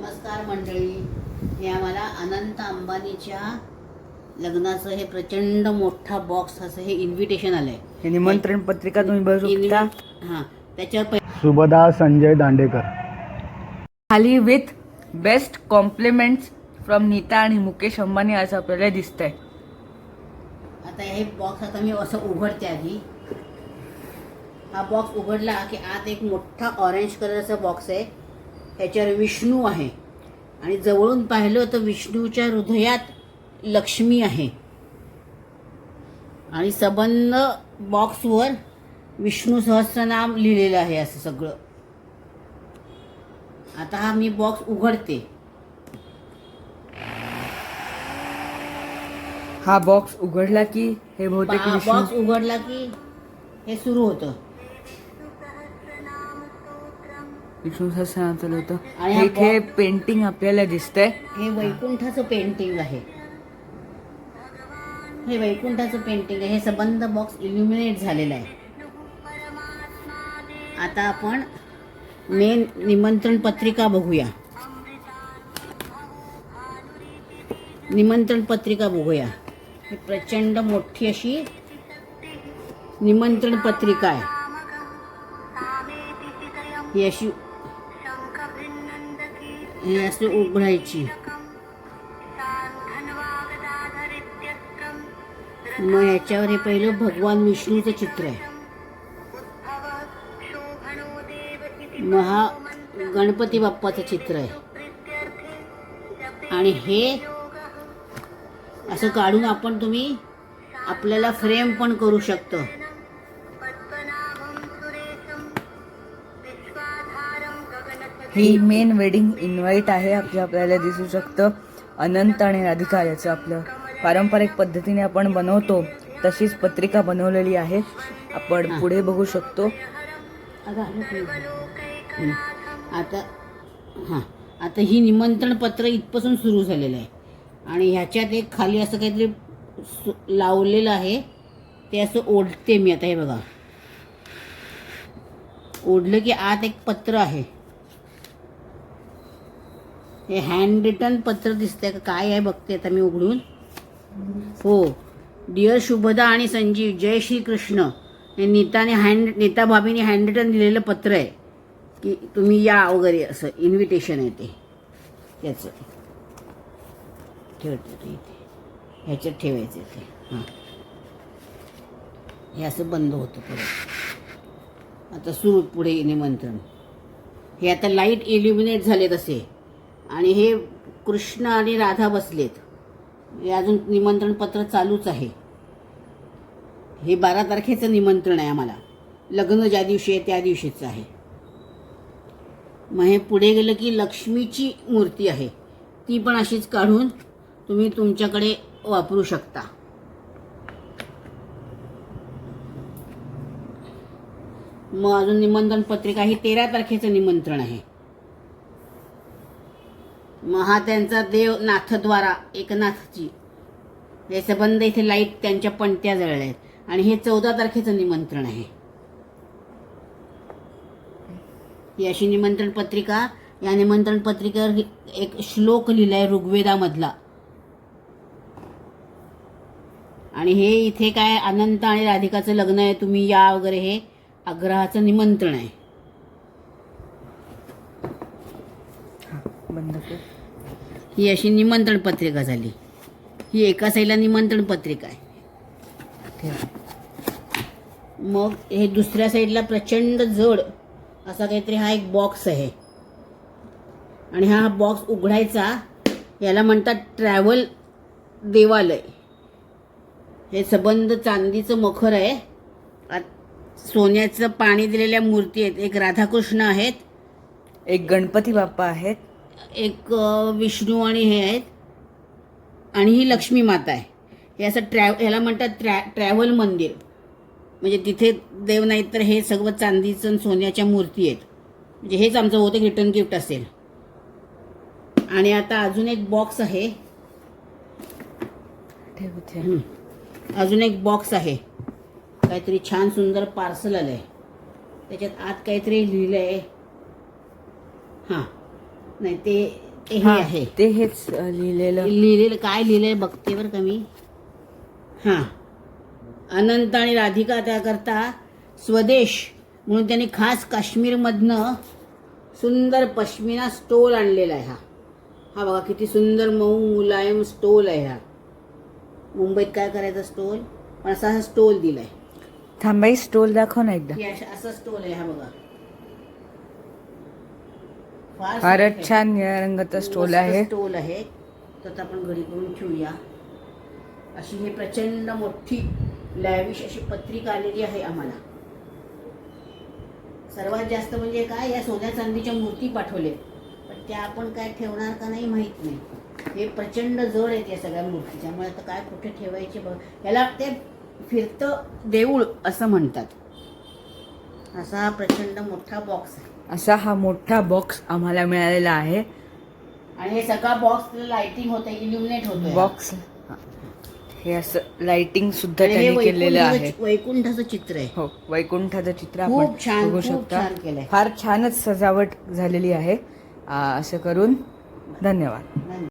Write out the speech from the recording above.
नमस्कार मंडळी. हे आम्हाला अनंत अंबानीच्या लग्नाचं हे प्रचंड मोठा बॉक्स असं हे इन्व्हिटेशन आलंय. हे निमंत्रण पत्रिका तुम्ही बघू शकता. हां, त्याच्यावर सुभदा संजय दांडेकर. खाली with best compliments from Nita आणि मुकेश अंबानी असं आपल्याला दिसतंय. आता हे बॉक्स आता मी असं उघडते. आधी हा बॉक्स उघडला की आत एक मोठा ऑरेंज कलरचा बॉक्स आहे. ह्याच्यावर विष्णू आहे आणि जवळून पाहिलं तर विष्णूच्या हृदयात लक्ष्मी आहे आणि सबंध बॉक्सवर विष्णू सहस्रनाम लिहिलेलं आहे असं सगळं. आता हा मी बॉक्स उघडते. हा बॉक्स उघडला की हे बहुतेक बॉक्स विष्णू उघडला की हे सुरू होतं. सहस्रनाम चालू होतं. आणि हा इथे पेंटिंग आपल्याला दिसतंय. हे वैकुंठाचं पेंटिंग आहे. हे वैकुंठाचं पेंटिंग आहे. हे सबंध बॉक्स इल्युमिनेट झालेला आहे. आता आपण मेन निमंत्रण पत्रिका बघूया. निमंत्रण पत्रिका बघूया. ही प्रचंड मोठी अशी निमंत्रण पत्रिका आहे. ही अशी हे असे उघडायची. मग ह्याच्यावर हे पहिलं भगवान विष्णूचं चित्र आहे. मग हा गणपती बाप्पाचं चित्र आहे आणि हे असं काढून आपण तुम्ही आपल्याला फ्रेम पण करू शकतो. ही मेन वेडिंग इन्व्हाइट आहे. आपल्याला दिसू शकतं अनंत आणि राधिका याचं आपलं पारंपरिक पद्धतीने आपण बनवतो तशीच पत्रिका बनवलेली आहे. आपण पुढे बघू शकतो. आता आता ही निमंत्रण पत्र इथपासून सुरू झालेलं आहे आणि ह्याच्यात एक खाली असं काहीतरी लावलेलं आहे. ते असं ओढते मी. आता हे बघा, ओढलं की आत एक पत्र आहे. हे हँड रिटन पत्र दिसतंय का काय आहे बघते आता मी उघडून. हो, डिअर शुभदा आणि संजीव, जय श्री कृष्ण. हे नीता भाभीने हँड रिटन दिलेलं पत्र आहे की तुम्ही या वगैरे असं इन्व्हिटेशन आहे. ते त्याचं ठेवते ते इथे, ह्याच्यात ठेवायचं ते. हां, हे असं बंद होतं परत. आता सुरू पुढे निमंत्रण. हे आता लाईट इल्युमिनेट झाले तसे आणि हे कृष्ण आणि राधा बसलेत. हे अजून निमंत्रण पत्र चालूच आहे. हे 12 तारखेचं निमंत्रण आहे आम्हाला. लग्न ज्या दिवशी आहे त्या दिवशीचं आहे. मग हे पुढे गेलं की लक्ष्मीची मूर्ती आहे. ती पण अशीच काढून तुम्ही तुमच्याकडे वापरू शकता. मग अजून निमंत्रण पत्रिका ही 13 तारखेचं निमंत्रण आहे. मग हा त्यांचा देव नाथद्वारा एकनाथजी. हे संबंध इथे लाईट त्यांच्या पणत्या जळल्या आहेत आणि हे 14 तारखेचं निमंत्रण आहे. ही अशी निमंत्रण पत्रिका. या निमंत्रण पत्रिकेवर एक श्लोक लिहिलाय ऋग्वेदामधला आणि हे इथे काय अनंत आणि राधिकाचं लग्न आहे, तुम्ही या वगैरे हे आग्रहाचं निमंत्रण आहे. बंद कर. ही अशी निमंत्रण पत्रिका झाली. ही एका साईडला निमंत्रण पत्रिका आहे. मग हे दुसऱ्या साईडला प्रचंड जड असा काहीतरी हा एक बॉक्स आहे आणि हा बॉक्स उघडायचा. याला म्हणतात ट्रॅव्हल देवालय. हे सबंध चांदीचं मखर आहे. सोन्याचं पाणी दिलेल्या मूर्ती आहेत. एक राधाकृष्ण आहेत, एक गणपती बाप्पा आहेत, एक विष्णू आणि हे आहेत आणि ही लक्ष्मी माता आहे. हे असं ह्याला म्हणतात ट्रॅव्हल मंदिर. म्हणजे तिथे देव नाहीत तर हे सगळं चांदीचं आणि सोन्याच्या मूर्ती आहेत. म्हणजे हेच आमचं बहुतेक रिटर्न गिफ्ट असेल. आणि आता अजून एक बॉक्स आहे. अजून एक बॉक्स आहे. काहीतरी छान सुंदर पार्सल आलंय. त्याच्यात आत काहीतरी लिहिलंय. हां, नाही ते हे हा, आहे ते हेच लिहिलेलं. लिहिलेलं काय लिहिलंय बघते बरं का मी. हां, अनंत आणि राधिका त्याकरता स्वदेश म्हणून त्यांनी खास काश्मीरमधनं सुंदर पश्मिना स्टोल आणलेला आहे. हा बघा किती सुंदर मऊ मुलायम स्टोल आहे. हा मुंबईत काय करायचा स्टोल, पण असा हा स्टोल दिलाय. थांबाई स्टोल दाखव ना एकदा. असा स्टोल आहे. हा बघा फार फारच छान निळ्या रंगाचा स्टोल आहे. स्टोल आहे. तर आता आपण घडी करून ठेवूया. अशी ही प्रचंड मोठी लॅविश अशी पत्रिका आलेली आहे आम्हाला. सर्वात जास्त म्हणजे काय, या सोन्या चांदीच्या मूर्ती पाठवले, पण त्या आपण काय ठेवणार का नाही माहित नाही. हे प्रचंड जड आहेत या सगळ्या मूर्ती, त्यामुळे आता काय कुठे ठेवायचे बघ. याला ते फिरतं देऊळ असं म्हणतात. असा हा प्रचंड मोठा बॉक्स आहे. असा हा मोठा बॉक्स आम्हाला मिळालेला आहे. आणि हे सगळा बॉक्स लाइटिंग होतं, इल्युमिनेट होतं. बॉक्स हे असं लाइटिंग सुद्धा त्यांनी केलेलं आहे. वैकुंठाचं चित्र आहे. हो, वैकुंठाचं चित्र खूप आपण छान, बघू खूप शकता. छान केलंय. फार छानच सजावट झालेली आहे. असं करून धन्यवाद.